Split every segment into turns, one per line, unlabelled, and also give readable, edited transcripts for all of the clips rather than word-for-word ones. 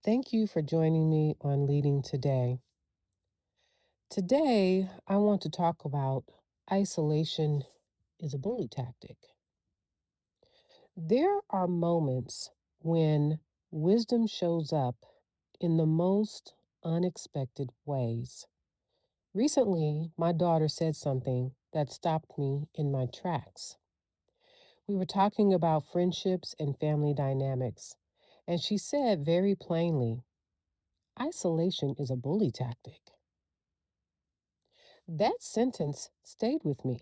Thank you for joining me on Leading Today. Today, I want to talk about isolation is a bully tactic. There are moments when wisdom shows up in the most unexpected ways. Recently, my daughter said something that stopped me in my tracks. We were talking about friendships and family dynamics, and she said very plainly, isolation is a bully tactic. That sentence stayed with me,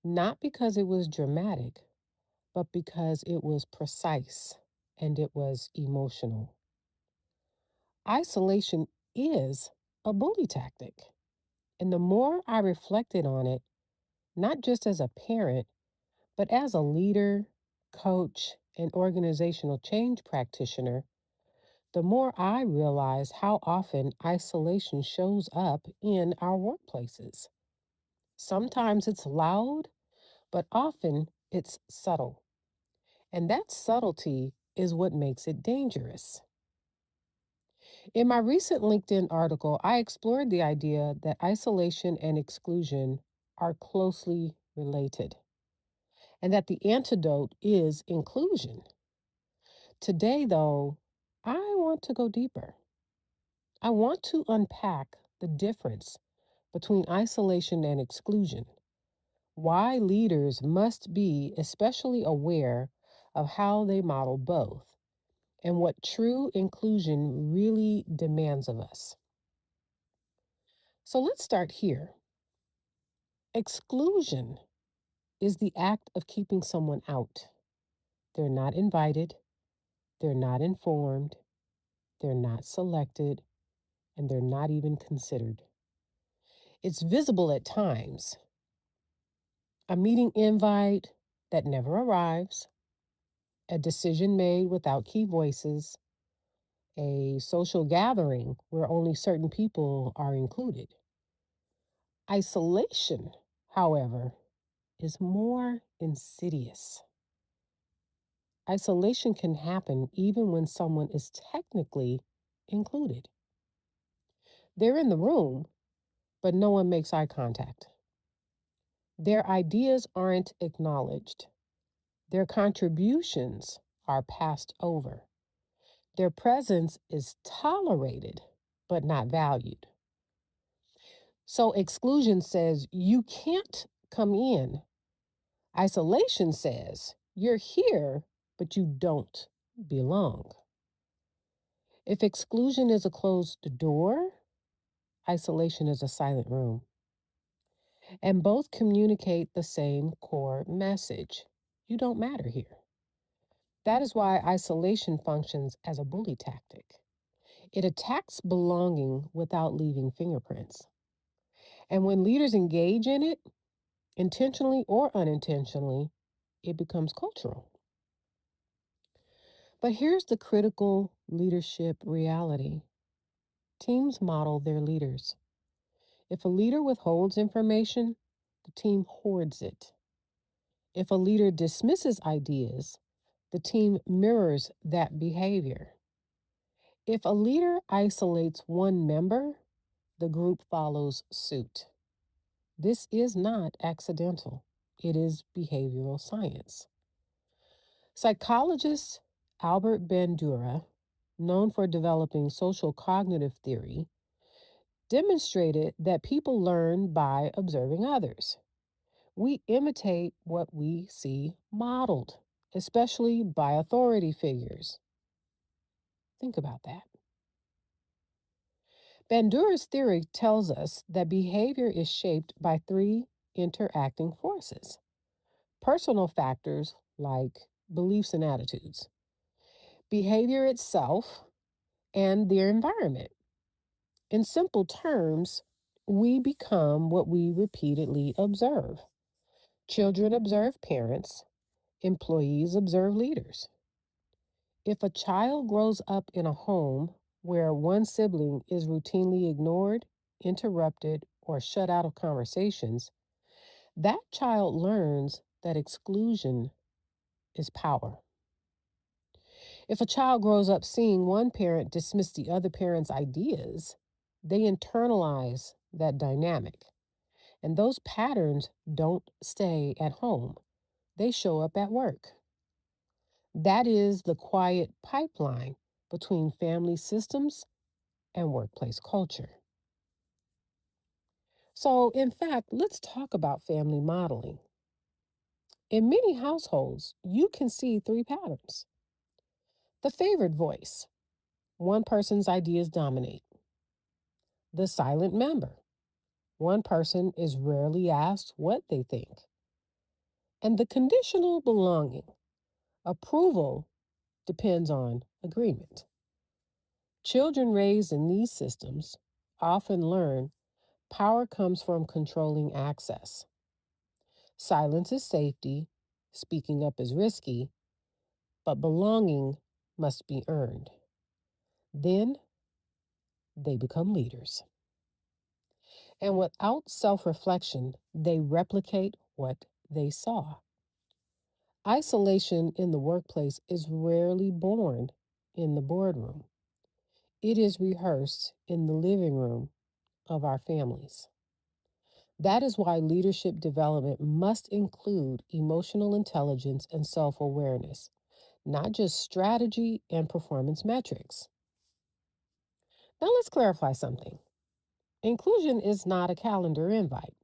not because it was dramatic, but because it was precise and it was emotional. Isolation is a bully tactic. And the more I reflected on it, not just as a parent, but as a leader, coach, and organizational change practitioner, the more I realized how often isolation shows up in our workplaces. Sometimes it's loud, but often it's subtle. And that subtlety is what makes it dangerous. In my recent LinkedIn article, I explored the idea that isolation and exclusion are closely related and that the antidote is inclusion. Today, though, I want to go deeper. I want to unpack the difference between isolation and exclusion, why leaders must be especially aware of how they model both, and what true inclusion really demands of us. So let's start here. Exclusion is the act of keeping someone out. They're not invited, they're not informed, they're not selected, and they're not even considered. It's visible at times. A meeting invite that never arrives, a decision made without key voices, a social gathering where only certain people are included. Isolation, however, is more insidious. Isolation can happen even when someone is technically included. They're in the room, but no one makes eye contact. Their ideas aren't acknowledged. Their contributions are passed over. Their presence is tolerated, but not valued. So exclusion says you can't come in. Isolation says you're here, but you don't belong. If exclusion is a closed door, isolation is a silent room. And both communicate the same core message. You don't matter here. That is why isolation functions as a bully tactic. It attacks belonging without leaving fingerprints. And when leaders engage in it, intentionally or unintentionally, it becomes cultural. But here's the critical leadership reality. Teams model their leaders. If a leader withholds information, the team hoards it. If a leader dismisses ideas, the team mirrors that behavior. If a leader isolates one member, the group follows suit. This is not accidental. It is behavioral science. Psychologist Albert Bandura, known for developing social cognitive theory, demonstrated that people learn by observing others. We imitate what we see modeled, especially by authority figures. Think about that. Bandura's theory tells us that behavior is shaped by three interacting forces: personal factors like beliefs and attitudes, behavior itself, and their environment. In simple terms, we become what we repeatedly observe. Children observe parents, employees observe leaders. If a child grows up in a home where one sibling is routinely ignored, interrupted, or shut out of conversations, that child learns that exclusion is power. If a child grows up seeing one parent dismiss the other parent's ideas, they internalize that dynamic. And those patterns don't stay at home, they show up at work. That is the quiet pipeline between family systems and workplace culture. So, in fact, let's talk about family modeling. In many households, you can see three patterns. The favored voice, one person's ideas dominate. The silent member, one person is rarely asked what they think. And the conditional belonging, approval depends on agreement. Children raised in these systems often learn power comes from controlling access. Silence is safety, speaking up is risky, but belonging must be earned. Then they become leaders. And without self reflection, they replicate what they saw. Isolation in the workplace is rarely born in the boardroom, it is rehearsed in the living room of our families. That is why leadership development must include emotional intelligence and self awareness, not just strategy and performance metrics. Now, let's clarify something. Inclusion is not a calendar invite,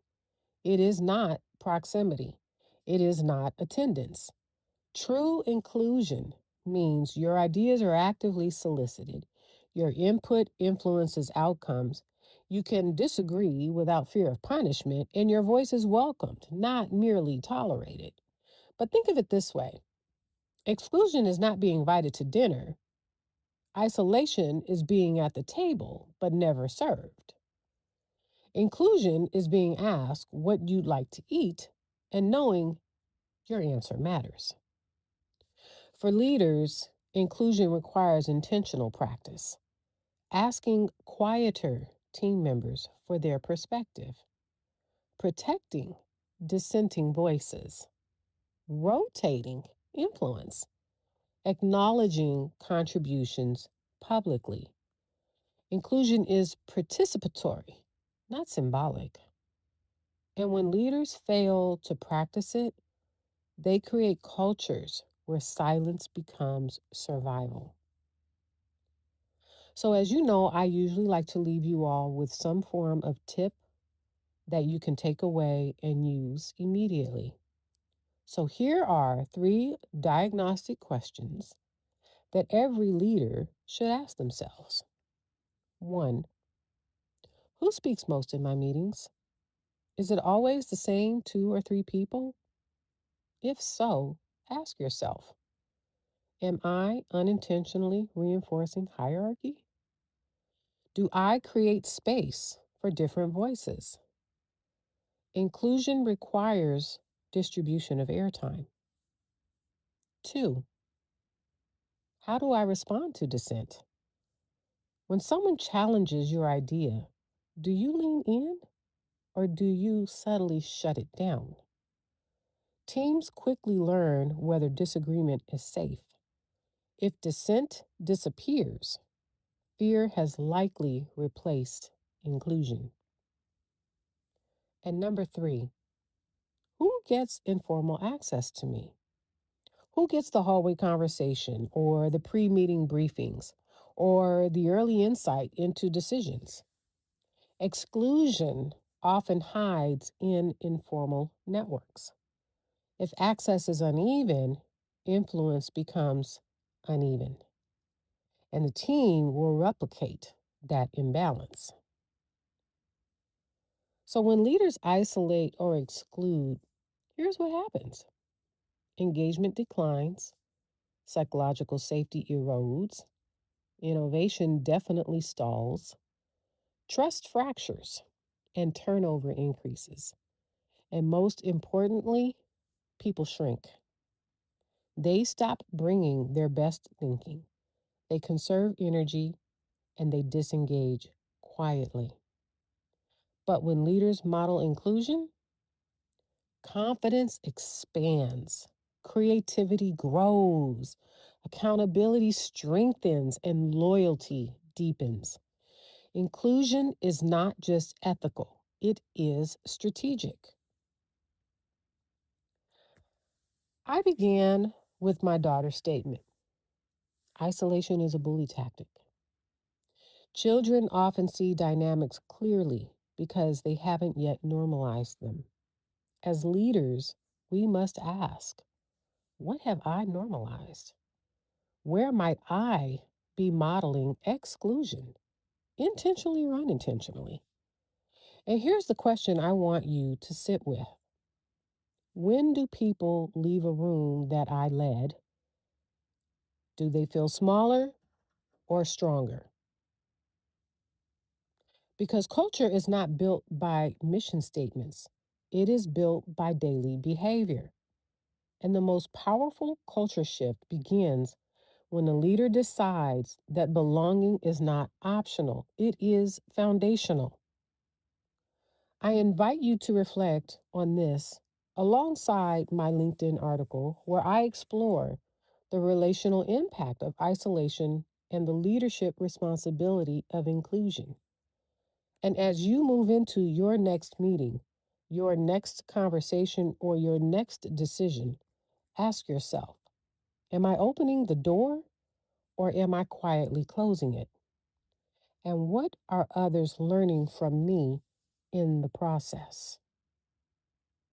it is not proximity, it is not attendance. True inclusion means your ideas are actively solicited, your input influences outcomes, you can disagree without fear of punishment, and your voice is welcomed, not merely tolerated. But think of it this way: exclusion is not being invited to dinner, isolation is being at the table but never served. Inclusion is being asked what you'd like to eat and knowing your answer matters. For leaders, inclusion requires intentional practice, asking quieter team members for their perspective, protecting dissenting voices, rotating influence, acknowledging contributions publicly. Inclusion is participatory, not symbolic. And when leaders fail to practice it, they create cultures where silence becomes survival. So, as you know, I usually like to leave you all with some form of tip that you can take away and use immediately. So, here are three diagnostic questions that every leader should ask themselves. One, who speaks most in my meetings? Is it always the same two or three people? If so, ask yourself, am I unintentionally reinforcing hierarchy? Do I create space for different voices? Inclusion requires distribution of airtime. Two, how do I respond to dissent? When someone challenges your idea, do you lean in or do you subtly shut it down? Teams quickly learn whether disagreement is safe. If dissent disappears, fear has likely replaced inclusion. And number three, who gets informal access to me? Who gets the hallway conversation or the pre meeting briefings or the early insight into decisions? Exclusion often hides in informal networks. If access is uneven, influence becomes uneven, and the team will replicate that imbalance. So when leaders isolate or exclude, here's what happens: engagement declines, psychological safety erodes, innovation definitely stalls, trust fractures, and turnover increases. And most importantly, people shrink. They stop bringing their best thinking, they conserve energy, and they disengage quietly. But when leaders model inclusion, confidence expands, creativity grows, accountability strengthens, and loyalty deepens. Inclusion is not just ethical, it is strategic. I began with my daughter's statement: isolation is a bully tactic. Children often see dynamics clearly because they haven't yet normalized them. As leaders, we must ask, what have I normalized? Where might I be modeling exclusion, intentionally or unintentionally? And here's the question I want you to sit with: when do people leave a room that I led? Do they feel smaller or stronger? Because culture is not built by mission statements, it is built by daily behavior. And the most powerful culture shift begins when a leader decides that belonging is not optional, it is foundational. I invite you to reflect on this alongside my LinkedIn article, where I explore the relational impact of isolation and the leadership responsibility of inclusion. And as you move into your next meeting, your next conversation, or your next decision, ask yourself, am I opening the door or am I quietly closing it? And what are others learning from me in the process?